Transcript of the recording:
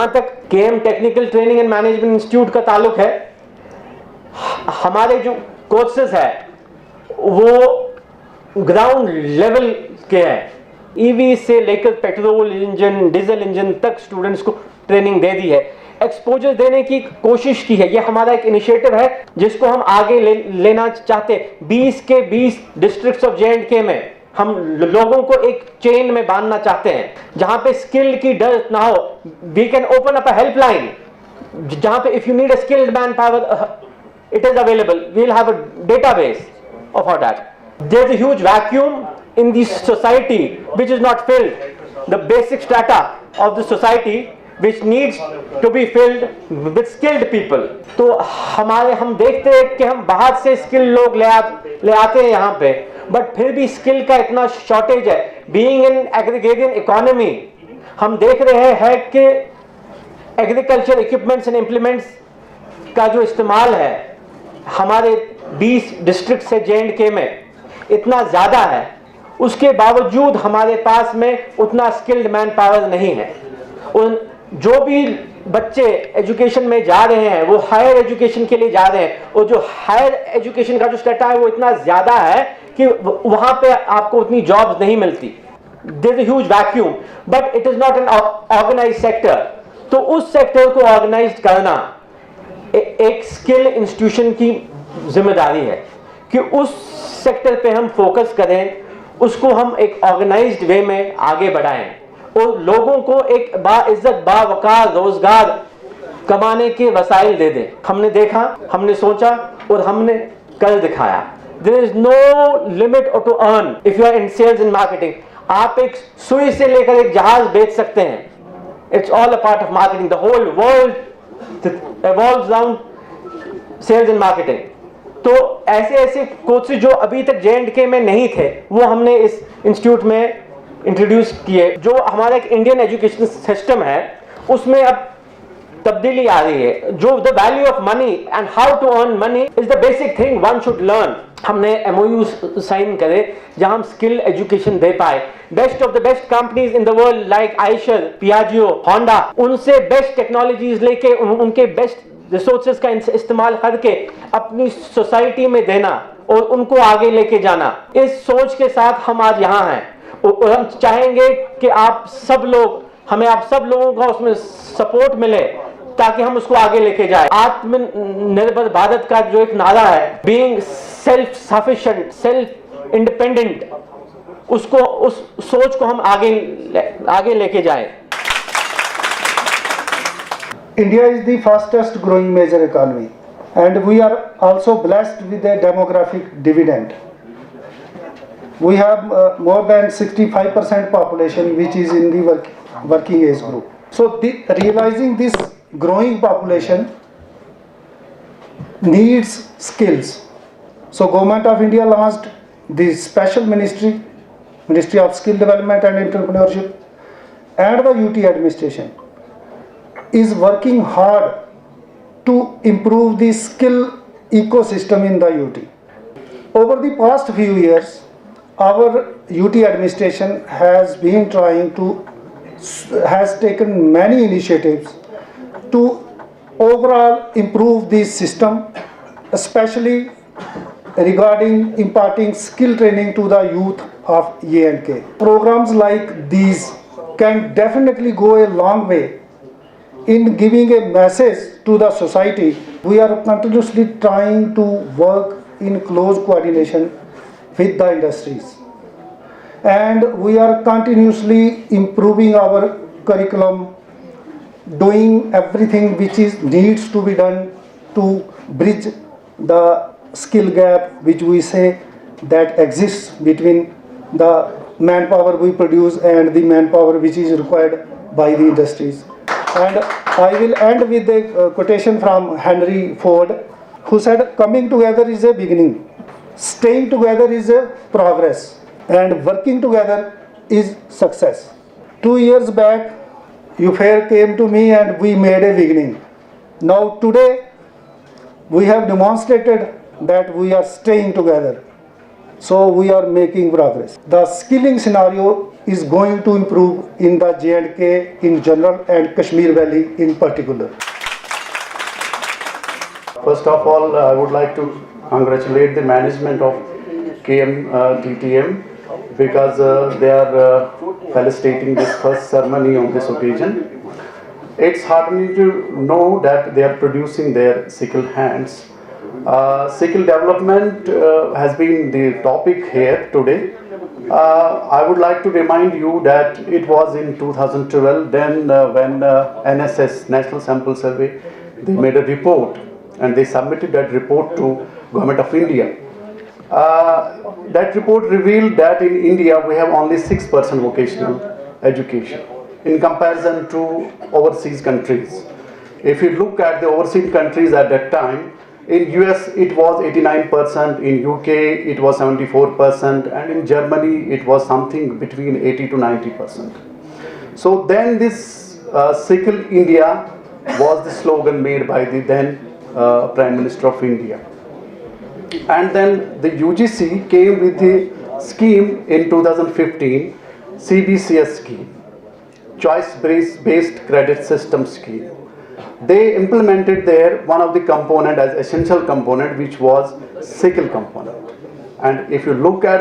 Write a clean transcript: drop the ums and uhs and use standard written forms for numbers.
जहां तक KM technical training and management institute का ताल्लुक है, हमारे जो कोर्सेज है वो ग्राउंड लेवल के हैं। ईवी से लेकर पेट्रोल इंजन, डीजल इंजन तक स्टूडेंट्स को ट्रेनिंग दे दी है, एक्सपोजर देने की कोशिश की है। ये हमारा एक इनिशिएटिव है जिसको हम आगे लेना चाहते। 20 के 20 डिस्ट्रिक्ट्स ऑफ J&K में हम लोगों को एक चेन में बांधना चाहते हैं, जहां पे स्किल की डर ना हो। We can open up a helpline जहां पे if you need a skilled man power, it is available. We'll have a database of all that. There's a huge vacuum in the society which is not filled. The basic strata of the society which needs to be filled with skilled people. तो हम देखते हैं कि हम बाहर से skill लोग ले आते हैं यहाँ पे, बट फिर भी स्किल का इतना शॉर्टेज है। बीइंग इन एग्रीगेरियन इकोनॉमी, हम देख रहे हैं कि एग्रीकल्चर इक्विपमेंट्स एंड इम्प्लीमेंट्स का जो इस्तेमाल है हमारे 20 डिस्ट्रिक्ट से J&K में इतना ज़्यादा है, उसके बावजूद हमारे पास में उतना स्किल्ड मैन पावर नहीं है। उन जो भी बच्चे एजुकेशन में जा रहे हैं वो हायर एजुकेशन के लिए जा रहे हैं, और जो हायर एजुकेशन का जो स्टेटा है वो इतना ज़्यादा है कि वहाँ पे आपको उतनी जॉब्स नहीं मिलती। There is a huge vacuum, but it is not an organised sector. तो उस सेक्टर को ऑर्गेनाइज करना एक स्किल इंस्टीट्यूशन की जिम्मेदारी है कि उस सेक्टर पे हम फोकस करें, उसको हम एक ऑर्गेनाइज्ड वे में आगे बढ़ाएं और लोगों को एक बाइज्जत बावकार रोजगार कमाने के वसाइल दे दें। हमने देखा, हमने सोचा और हमने कर दिखाया। There is no limit to earn if you are in sales and marketing. आप एक सुई से लेकर एक जहाज बेच सकते हैं। It's all a part of marketing. The whole world evolves around sales and marketing. तो ऐसे कोर्सेज जो अभी तक J&K में नहीं थे वो हमने इस इंस्टीट्यूट में इंट्रोड्यूस किए। जो हमारा एक इंडियन एजुकेशन सिस्टम है उसमें अब तब्दीली आ रही है। जो the value of money and how to earn money is the basic thing one should learn. हमने MOU साइन करे जहां हम स्किल एजुकेशन दे पाए। Best of the best companies in the world like Eicher, Piaggio, Honda, उनसे best technologies लेके उनके best resources का इस्तेमाल करके अपनी सोसाइटी में देना और उनको आगे लेके जाना। इस सोच के साथ हम आज यहाँ हैं और हम चाहेंगे कि आप सब लोगों का उसमें सपोर्ट मिले ताकि हम उसको आगे लेके जाए। आत्मनिर्भर भारत का जो एक नारा है, being self sufficient, self independent, उसको उस सोच को हम आगे लेके जाए। India is the fastest growing major economy and we are also blessed with a demographic dividend. We have more than 65% population which is in the working age group. So realizing this growing population needs skills. So Government of India launched the special Ministry of Skill Development and Entrepreneurship, and the UT administration is working hard to improve the skill ecosystem in the UT. Over the past few years, our UT administration has taken many initiatives to overall improve this system, especially regarding imparting skill training to the youth of J&K. Programs like these can definitely go a long way in giving a message to the society. We are continuously trying to work in close coordination with the industries, and we are continuously improving our curriculum, doing everything which needs to be done to bridge the skill gap which we say that exists between the manpower we produce and the manpower which is required by the industries. And I will end with a quotation from Henry Ford, who said, "Coming together is a beginning, staying together is a progress, and working together is success." 2 years back, UFAIR came to me and we made a beginning. Now today, we have demonstrated that we are staying together. So we are making progress. The skilling scenario is going to improve in the J&K in general and Kashmir Valley in particular. First of all, I would like to congratulate the management of KMTTM because they are felicitating this first ceremony on this occasion. It's heartening to know that they are producing their skilled hands. Skill development has been the topic here today. I would like to remind you that it was in 2012 then when NSS, National Sample Survey, they made a report and they submitted that report to Government of India. That report revealed that in India we have only 6% vocational education in comparison to overseas countries. If you look at the overseas countries at that time, in US it was 89%, in UK it was 74%, and in Germany it was something between 80 to 90%. So then this Skill India was the slogan made by the then Prime Minister of India. And then the UGC came with the scheme in 2015, CBCS scheme, Choice-Based Credit System scheme. They implemented there one of the component as essential component, which was skill component. And if you look at